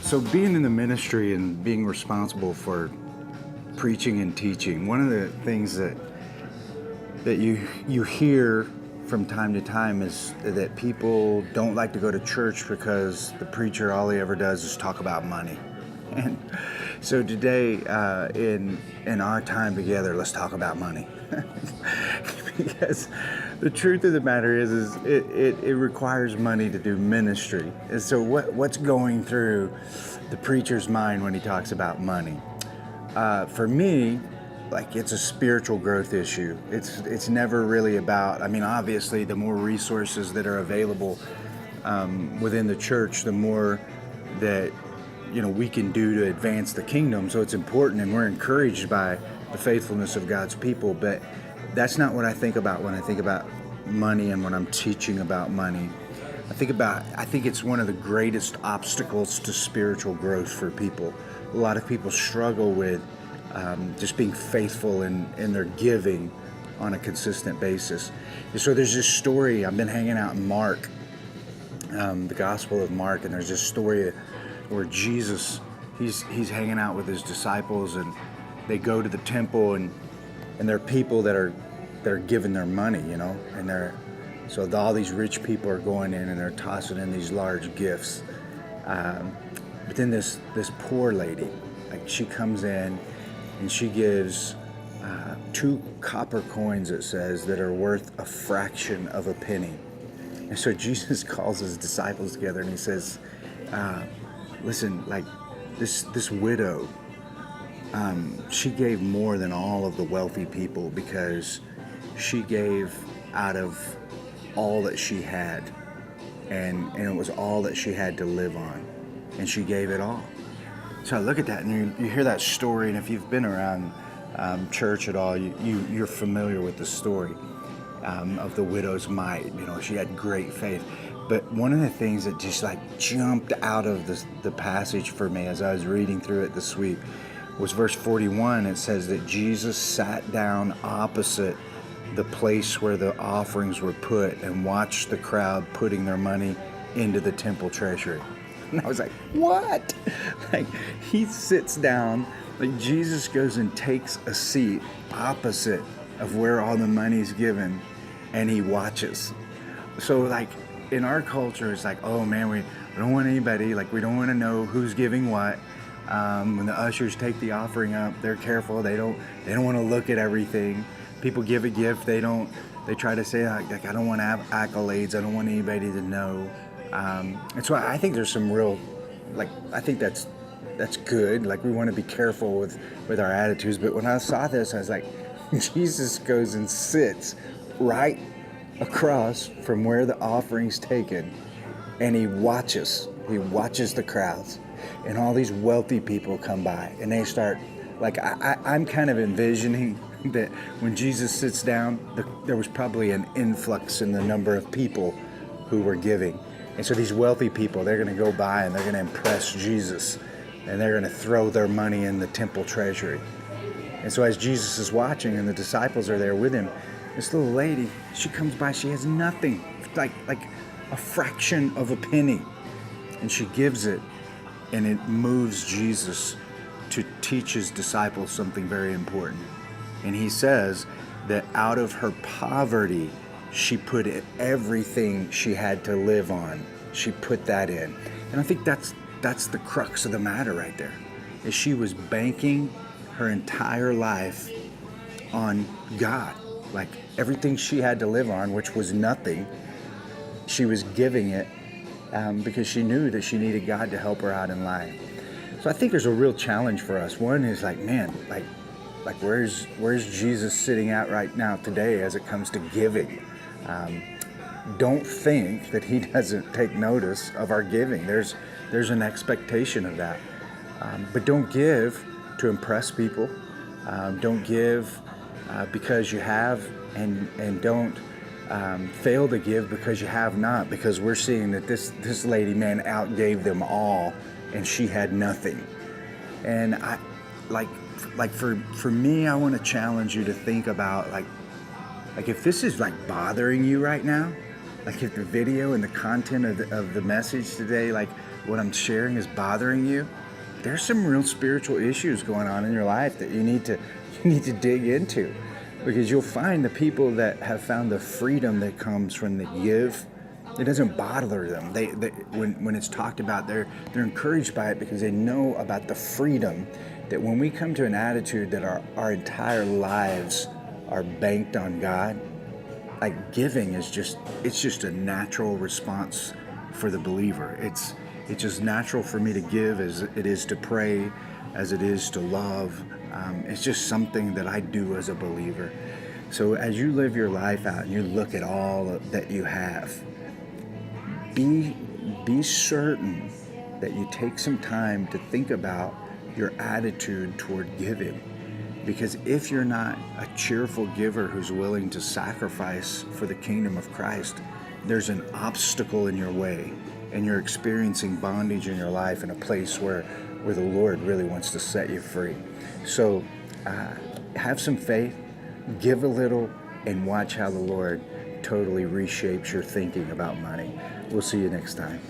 So being in the ministry and being responsible for preaching and teaching, one of the things that you hear from time to time is that people don't like to go to church because the preacher, all he ever does is talk about money. And so today, in our time together, let's talk about money. Because the truth of the matter is it requires money to do ministry. And so what's going through the preacher's mind when he talks about money? For me, like, it's a spiritual growth issue. It's never really about, I mean, obviously the more resources that are available within the church, the more that we can do to advance the kingdom. So it's important, and we're encouraged by the faithfulness of God's people. But that's not what I think about when I think about money and when I'm teaching about money. I think it's one of the greatest obstacles to spiritual growth for people. A lot of people struggle with just being faithful in their giving on a consistent basis. And so there's this story. I've been hanging out in Mark, the Gospel of Mark, and there's this story where Jesus, he's hanging out with his disciples, and they go to the temple, and there are people that are giving their money, and so all these rich people are going in and they're tossing in these large gifts. But then this poor lady, like, she comes in and she gives 2 copper coins, it says, that are worth a fraction of a penny. And so Jesus calls his disciples together and he says, listen, like, this widow, she gave more than all of the wealthy people because she gave out of all that she had, and it was all that she had to live on, and she gave it all. So I look at that, and you hear that story, and if you've been around church at all, you're familiar with the story of the widow's mite. She had great faith. But one of the things that just jumped out of the passage for me as I was reading through it this week was verse 41. It says that Jesus sat down opposite the place where the offerings were put and watched the crowd putting their money into the temple treasury. And I was like, what? He sits down, Jesus goes and takes a seat opposite of where all the money's given, and he watches. So in our culture, it's oh man, we don't want anybody, we don't want to know who's giving what. When the ushers take the offering up, they're careful. They don't want to look at everything. People give a gift. They try to say, I don't want to have accolades. I don't want anybody to know. And so I think there's some real, I think that's good. We want to be careful with our attitudes. But when I saw this, I was like, Jesus goes and sits right across from where the offering's taken, and he watches the crowds, and all these wealthy people come by, and they start, I'm kind of envisioning that when Jesus sits down, there was probably an influx in the number of people who were giving. And so these wealthy people, they're going to go by and they're going to impress Jesus, and they're going to throw their money in the temple treasury. And so as Jesus is watching and the disciples are there with him, this little lady, she comes by, she has nothing, like a fraction of a penny. And she gives it, and it moves Jesus to teach his disciples something very important. And he says that out of her poverty, she put everything she had to live on. She put that in. And I think that's the crux of the matter right there, is she was banking her entire life on God. Everything she had to live on, which was nothing, she was giving it because she knew that she needed God to help her out in life. So I think there's a real challenge for us. One is where's Jesus sitting at right now today as it comes to giving? Don't think that he doesn't take notice of our giving. There's an expectation of that. But don't give to impress people. Don't give because you have, and don't fail to give because you have not, because we're seeing that this lady, man, outgave them all, and she had nothing. And I for me, I want to challenge you to think about if this is bothering you right now, Like if the video and the content of the message today, like what I'm sharing is bothering you, there's some real spiritual issues going on in your life that you need to dig into, because you'll find the people that have found the freedom that comes from the give, it doesn't bother them. They when it's talked about, they're encouraged by it because they know about the freedom that when we come to an attitude that our entire lives are banked on God, like giving is just a natural response for the believer. It's just natural for me to give as it is to pray, as it is to love. It's just something that I do as a believer. So as you live your life out and you look at all that you have, be certain that you take some time to think about your attitude toward giving. Because if you're not a cheerful giver who's willing to sacrifice for the kingdom of Christ, there's an obstacle in your way, and you're experiencing bondage in your life in a place where the Lord really wants to set you free. So have some faith, give a little, and watch how the Lord totally reshapes your thinking about money. We'll see you next time.